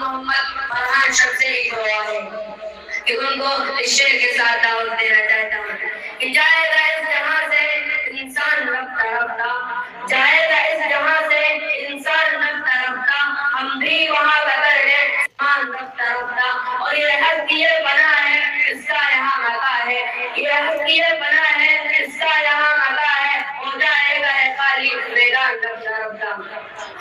محمد فرحان شمسے لکھا ہوا ہے کہ ان کو اس شعر کے ساتھ دعوت دینا چاہتا ہوں کہ جائے گا اس جہاں سے انسان رفتہ رفتہ، جائے گا اس جہاں سے انسان رفتہ رفتہ، ہم بھی وہاں بدل لیں سامان رفتہ رفتہ، اور یہ حق یہ بنا ہے اس کا یہاں متا ہے، یہ حق یہ بنا ہے اس کا یہاں متا ہے، ہو جائے گا یہ خالی میدان رفتہ رفتہ۔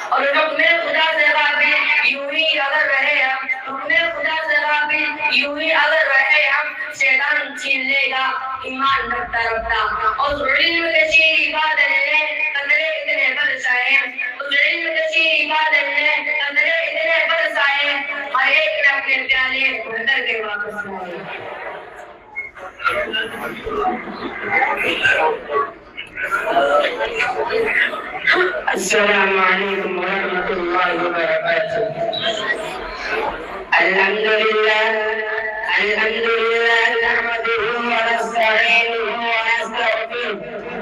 اور حکم خدا سے غافل یوں ہی اگر رہے ہم، حکم خدا سے غافل یوں ہی اگر رہے ہم، شیطان چھین لے گا ایمان رفتہ رفتہ۔ اس علم کے شیریں بادل نے قدرے اتنے برسائے، اس علم کے شیریں بادل نے قدرے اتنے برسائے، ہر ایک نے اپنے پیالے بھر کے واپس لائے۔ السلام علیکم ورحمۃ اللہ وبرکاتہ۔ الحمدللہ نحمده ونستعینه ونستغفره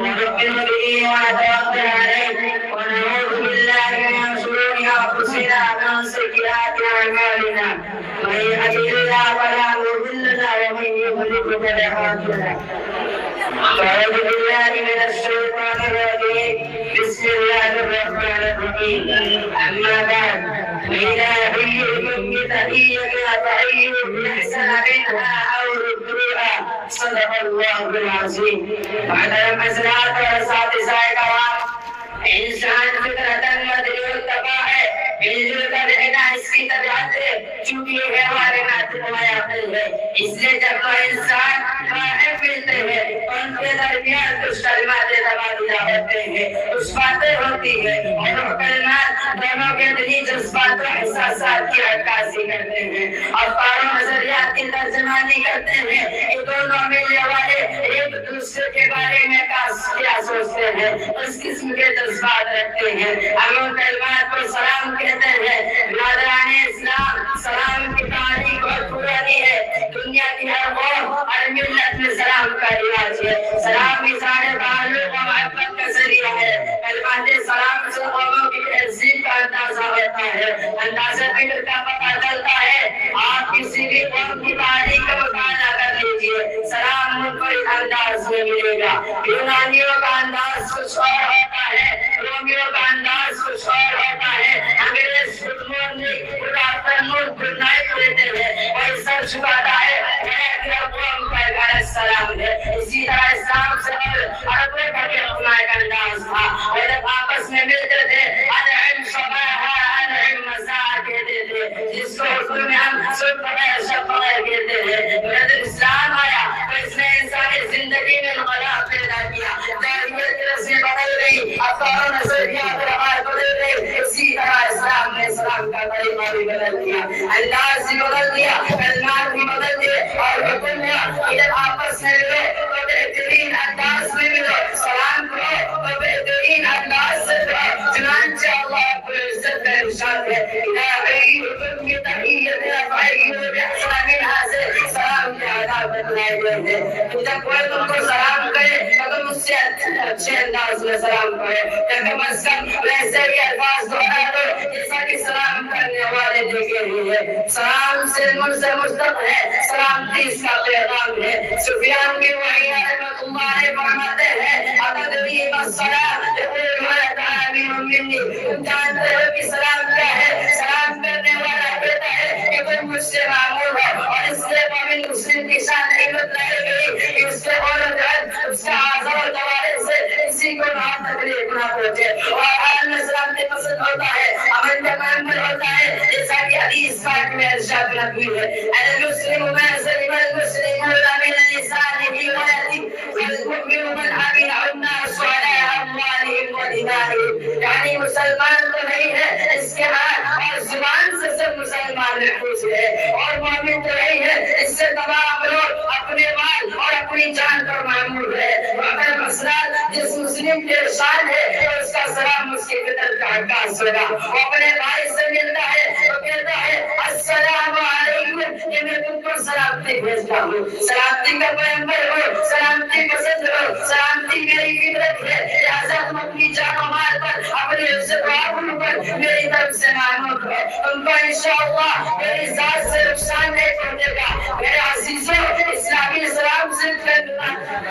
ونؤمن به ونتوکل علیہ ونعوذ باللہ من شرور انفسنا ومن سیئات اعمالنا، من یهده اللہ فلا مضل له ومن یضلل فلا هادی له۔ أعوذ بالله من الشيطان الرجيم، بسم الله الرحمن الرحيم، أما بعد فإذا حييتم بتحية فحيوا بأحسن منها أو ردوها، صدق الله العظيم۔ محترم حضرات اور اساتذہ کرام، انسان فطرتاً مدنی الطبع ہے، مل جل کر رہنا اس کی طبیعت ہے، چونکہ یہ ہمارے عقل ہے، اس لیے جب وہ انسان باہر ملتے ہیں ان کے درمیان کچھ کلمات تبادلہ ہوتے ہیں، کچھ باتیں ہوتی ہیں، اور وہ کلمات دونوں کے دلی جذبات و احساسات کی عکاسی کرتے ہیں، افکار و نظریات کی ترجمانی کرتے ہیں کہ دونوں ملنے والے ایک دوسرے کے بارے میں کیا سوچتے ہیں، اس قسم کے جذبات رکھتے ہیں۔ ہم ان کلمات کو سلام کہتے ہیں۔ برادران اسلام، سلام کی تعریف بہت پرانی ہے، دنیا کی ہر قوم ہر ملت میں سلام کا رواج ہے۔ سلام اظہار تعلق و محبت کا ذریعہ ہے۔ کلمات سلام سے قوموں کی تہذیب کا اندازہ ہوتا ہے، اندازہ فکر کا پتہ چلتا ہے۔ آپ کسی بھی قوم کی تاریخ کا مطالعہ کر لیجیے، سلام منفرد انداز میں ملے گا۔ یونانیوں کا انداز کچھ اور ہوتا ہے، رومیوں کا انداز کچھ اور ہوتا ہے، انگریز good morning good afternoon good night کہتے ہیں، کوئی سر جھکاتا ہے، قوم کا ایک سلام ہے۔ اسی طرح اسلام سے عربوں کا بھی اپنا ایک انداز تھا، وہ جب آپس میں ملتے تھے انعم صباحا انعم مساء کہتے تھے، جس کو اردو میں ہم صبح شب کہتے ہیں۔ جب اسلام آیا تو اس نے انسانی زندگی میں انقلاب پیدا کیا، تربیت کی رسمیں بدل گئی، افکار و نظریات روایت بدل گئی، اسی طرح اسلام نے اسلام کا طریقہ بھی بدل دیا، انداز بھی بدل دیا، کلمات بھی بدل دیے، اور حکم دیا کہ جب آپس میں ملو تو بہترین انداز میں ملو، سلام کرو تو بہترین انداز سے کرو۔ چنانچہ اللہ رب العزت کا ارشاد ہے اذا حييتم بتحية فحيوا بأحسن منها سے سلام کے آداب بتلائے گئے ہیں کہ جب کوئی تم کو سلام کرے تو تم اس سے اچھے انداز میں سلام کرو، کہ کم از کم ویسے ہی الفاظ دہرا دو جیسا کہ سلام کرنے والے دیکھے ہوئے ہیں۔ سلام سے مشتق ہے، سلامتی اس کا پیغام ہے۔ سفیان کی وحی رحمۃ اللہ علیہ فرماتے ہیں اتدری ما الصلاۃ یقول ما آمین منی، تم جانتے ہو کہ سلام کیا ہے؟ سلام کرنے والا کہتا ہے کہ تم مجھ سے معمول ہو، اور اس لیے مومن مسلم کی شان قیمت رہے گی کہ اس سے اور اس کا اعضاء و جوارح سے کسی کو نہ تکلیف نہ پہنچے، اور حال میں سلامتی پسند ہوتا ہے، عمل کا معمول ہوتا ہے، جیسا کہ حدیث پاک میں ارشاد نبوی ہے المسلم من سلم المسلمون من لسانه ويده والمؤمن من امن الناس على اموالهم ودمائهم، یعنی مسلمان تو نہیں ہے اس کے ہاتھ اور زبان سے سب مسلمان محفوظ ہے، اور مومن تو نہیں ہے اس سے تمام لوگ اپنے مال اور اپنی جان پر معمول ہے۔ اگر مسئلہ جس مسلم کے شان ہے تو اس کا سلام اس کی فطرت کا عکاس ہوگا، وہ اپنے بھائی سے ملتا ہے تو کہتا ہے السلام علیکم، کہ میں تم کو سلامتی بھیجتا ہوں، سلامتی کا پیغمبر ہو، سلامتی پسند ہو، سلامتی میری فطرت ہے، لہذا تم اپنی جان و مال پر اپنی عزت و آبرو پر میری طرف سے معمول ہے. ان کو انشاءاللہ میری ذات سے نقصان نہیں پہنچے گا. میرے عزیزوں اسلامی اسلام سے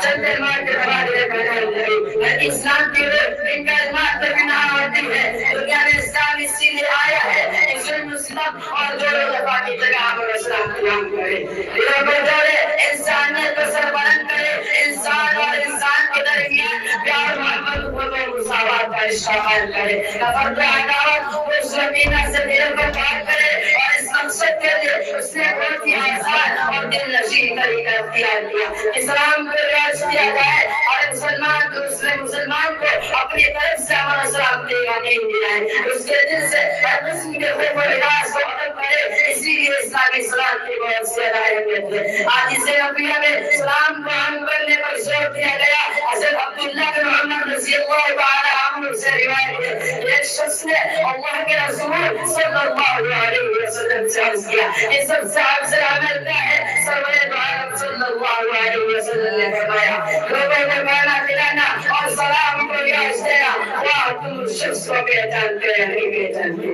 چند مار کے تبادلے پیدا ہوئے. اسلام کی ان کلمات پر بنا ہوتی ہے. دنیا میں اسلام اسی لیے آیا ہے کہ ظلم مسلم اور جوڑوں دفاع کی جگہ پر اسلام قیام کرے. دلوں پر جوڑے انسانیت کو سربلند کرے. انسان اور انسان کے درمیان پیار محبت و مساوات کا اشتعال کرے. نفرت عداوت و ظلمینہ سے دلوں کو پاک کرے. اور اس مقصد کے لیے اس نے بہت ہی آسان اور دل نشین طریقہ اختیار کیا. اسلام کو رواج کیا جائے اور مسلمان دوسرے مسلمان کو اپنی طرف سے امن و سلامتی کا یقین دلائے. اس کے دل سے ہر قسم کے خوف و ہراس کو ختم کرے. اسی لیے اسلامی اسلام کی بہت سی ہدایت ہے. آج اس نبیہ میں اسلام کو عام کرنے پر زور دیا گیا. حضرت عبداللہ بن عمر رضی اللہ تعالی عنہ سے روایت ہے ایک شخص نے اللہ کے رسول صلی اللہ علیہ وسلم سے عرض کیا یہ سب صاحب سے عمل کیا ہے. سرور دو عالم صلی اللہ علیہ وسلم نے فرمایا لوگوں کو کھانا کھلانا اور سلام کو یاد دینا. واہ تم اس شخص کو پہچانتے ہیں نہیں پہچانتے.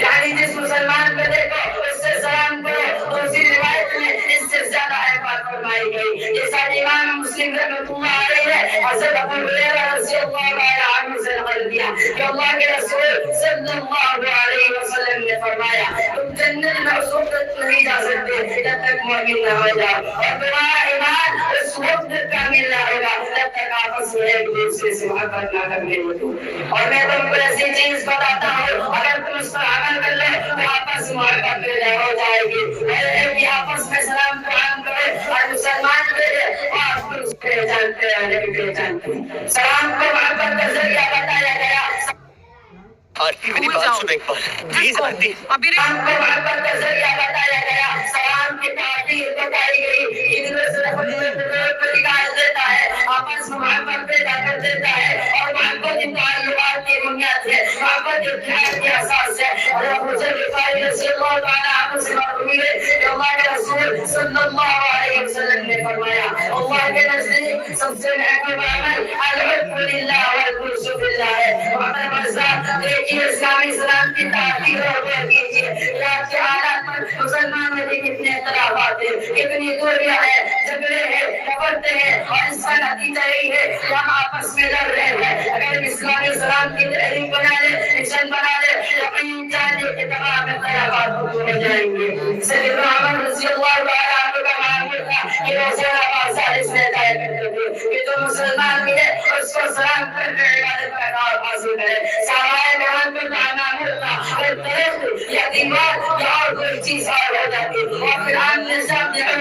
یعنی جس مسلمان کو دیکھو اس سے سلام کرو. دوسری روایت میں اس سے زیادہ بات فرمائی گئی. یہ ساری امام مسلم رحمۃ اللہ علیہ ہے حضرت ابو ہریرہ رضی اللہ عنہ سے نقل کیا کہ اللہ کے رسول صلی اللہ علیہ وسلم نے فرمایا تم جنت میں اس وقت نہیں جا سکتے جب تک مومن نہ ہو جاؤ اور تمہارا ایمان اس وقت کامل نہ ہوگا جب تک آپس میں ایک دوسرے سے محبت نہ کرنے لگو. اور میں تم کو ایسی چیز بتاتا ہوں اگر تم اس پر عمل کر لو تو آپس میں محبت پیدا ہو جائے گی. اور آپس میں سلام قرآن کرو اور مسلمان میرے آپ کو پہچانتے ہیں نہیں پہچانتے. سلام کو محبت کا ذریعہ بتایا گیا. آرتی میری بات سنو ایک بار پلیز آرتی. سلام کو محبت کا ذریعہ بتایا گیا. سلام کی تعبیر بتائی گئی. ادھر صرف کو نکال دیتا ہے آپس میں محبت پیدا کر دیتا ہے. اور محبت ان تعلقات کی بنیاد ہے. محبت اتحاد کی اساس ہے. اور ابو ذر غفاری رضی اللہ تعالی عنہ سے مروی ہے کہ اللہ کے رسول صلی اللہ علیہ وسلم نے فرمایا اللہ کے نزدیک سب سے محبوب عمل الحب للہ والبغض فی اللہ ہے. وہاں مرزا دیکھیے اسلامی اسلام کی تعبیر اور بیان کیجیے آج کے حالات میں مسلمانوں کے کتنے اختلافات ہیں کتنی دوریاں ہیں جھگڑے ہیں نفرتیں ہیں اور اس کا نتیجہ یہی ہے کہ ہم آپس میں لڑ رہے ہیں. اگر اسلامی اسلام کی تحریک بنا لے مشن بنا لے یقین جانے کے تمام اختلافات دور ہو جائیں گے. سیدنا عمر رضی اللہ تعالی عنہ کا معمول تھا کہ وہ زیادہ بازار اس میں جایا کرتے تھے کہ جو مسلمان ملے اس کو سلام کر کے عبادت کا کام حاصل کرے. سوائے بیان پر جانا ملتا اور درخت یا دیوار یا اور کوئی چیز اور ہو جاتی اور پھر ہم نے سب جگہ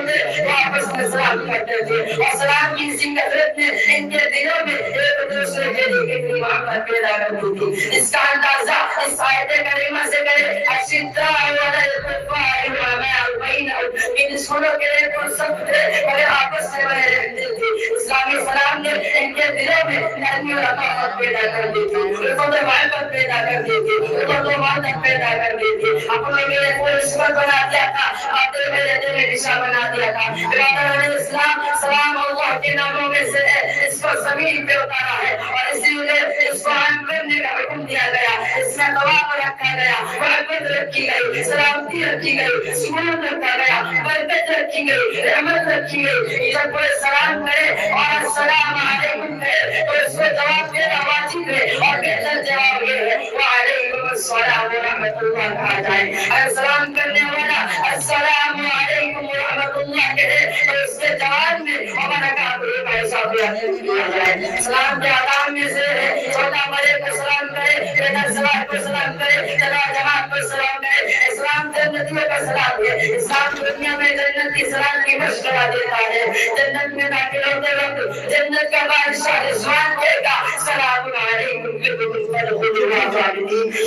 واپس میں سلام کرتے تھے. اور سلام کی اسی کثرت نے ان کے دلوں میں ایک دوسرے کے لیے کتنی محبت پیدا کرتی تھی. اس کا اندازہ اس آیت کریمہ سے کرے اشداء علی الکفار رحماء بینہم کہ دشمنوں کے لیے پرسخت تھے مگر آپس میں بنے رہتے تھے. اسلامی اسلام نے ان کے دلوں میں نرمی اور رحمت پیدا کر دی تھی. الفت محبت پیدا کر دی تھی. الفت محبت پیدا کر دی تھی. اپنے لیے کوئی رشوت بنا دیا تھا آتے میرے دل میں دشا بنا دیا تھا. برادران اسلام سلام اللہ کے ناموں میں سے ہے. اس کو زمین پہ اتارا ہے اور اسی لیے اس کو عام کرنے کا حکم دیا گیا. اس میں ثواب رکھا گیا محبت رکھی گئی سلامتی رکھی گئی سکون رکھا گیا برکت رکھی گئی رحمت رکھی گئی. جب کوئی سلام کرے اور السلام علیکم کہے تو اس کو جواب دینا واجب ہے اور بہتر جواب یہ ہے وعلیکم السلام ورحمۃ اللہ کہا جائے. اگر سلام کرنے والا السلام علیکم ورحمۃ اللہ کہے تو اس کے جواب میں ہمارا کام کا حساب کیا جائے. سلام کے آداب میں سے ہے چھوٹا بڑے کو سلام کرے بیٹا سلام کو سلام کرے چلا جماعت کو سلام کرے. اسلام جنتیوں کا سلام ہے. اسلام دنیا میں جنت کی سلام کی مشورہ دیتا ہے. جنت میں داخل ہوتے وقت جنت کا بادشاہ رضوان دے گا سلام علیکم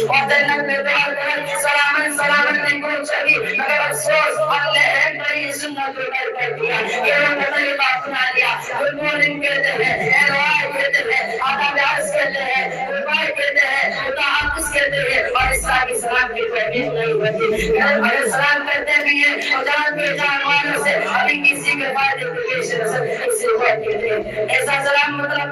اور جنت میں دعا کر سلام نہیں پہنچی مگر افسوس ہم نے ایک بڑی سنت کو کر دیا کہ وہ بدلی بات سنا لیا. گڈ مارننگ کہتے ہیں ایلوائے کہتے ہیں آداب عرض کہتے ہیں گڈ بائے کہتے ہیں خدا حافظ کہتے ہیں اور اسلامی سلام کی تحقیق نہیں ہوتی. اگر سلام کرتے بھی ہیں تو جان کے جان والوں سے ابھی کسی کے فائدے کو پیش نظر سے ہوا کہتے ہیں. ایسا سلام مطلب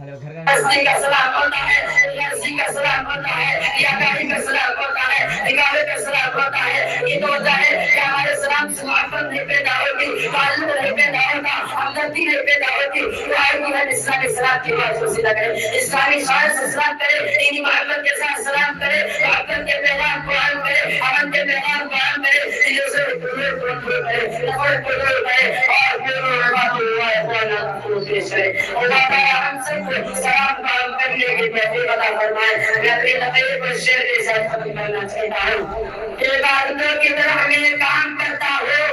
ہستی کا سلام ہوتا ہے، لرزی کا سلام ہوتا ہے، یا گاڑی کا سلام ہوتا ہے، نگاہے کا سلام ہوتا ہے. یہ تو ہوتا ہے کہ ہمارے سلام سے محبت نہیں پیدا ہوتی، تعلق نہیں پیدا ہوتا، ہمدردی نہیں پیدا ہوتی. تو آئے بھی ہم اسلامی سلام کی بات کو سیدھا کریں، اسلامی شاعر سے سلام کریں، دینی محبت کے ساتھ سلام کریں، محبت کے پیغام کو عام کریں، امن کے پیغام کو عام کریں، دلوں سے قربت کریں، نفرت کو دور کریں، اور پھر بات ہوا ہے اللہ تعالیٰ ہم سب کو سلام کام کرنے کی توفیق عطا فرمائے. میں اپنے نظر کو شعر کے ساتھ ختم کرنا چاہتا ہوں کہ عبادتوں کی طرح میں کام کرتا ہوں،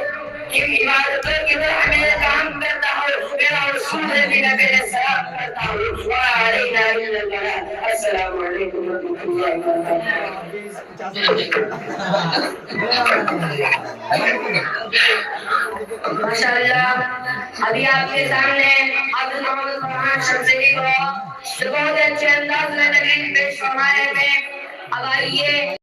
کہ عبادتوں کی طرح میں کام کرتا ہوں، میرا اصول ہے کہ میں میرے سلام کرتا ہوں. وعلینا اللہ. السلام علیکم ورحمۃ اللہ وبرکاتہ. ماشاءاللہ ابھی آپ کے سامنے عبد محمد فرحان شمسری کو بہت اچھے انداز میں نبی پیش فرمائے تھے. اب آئیے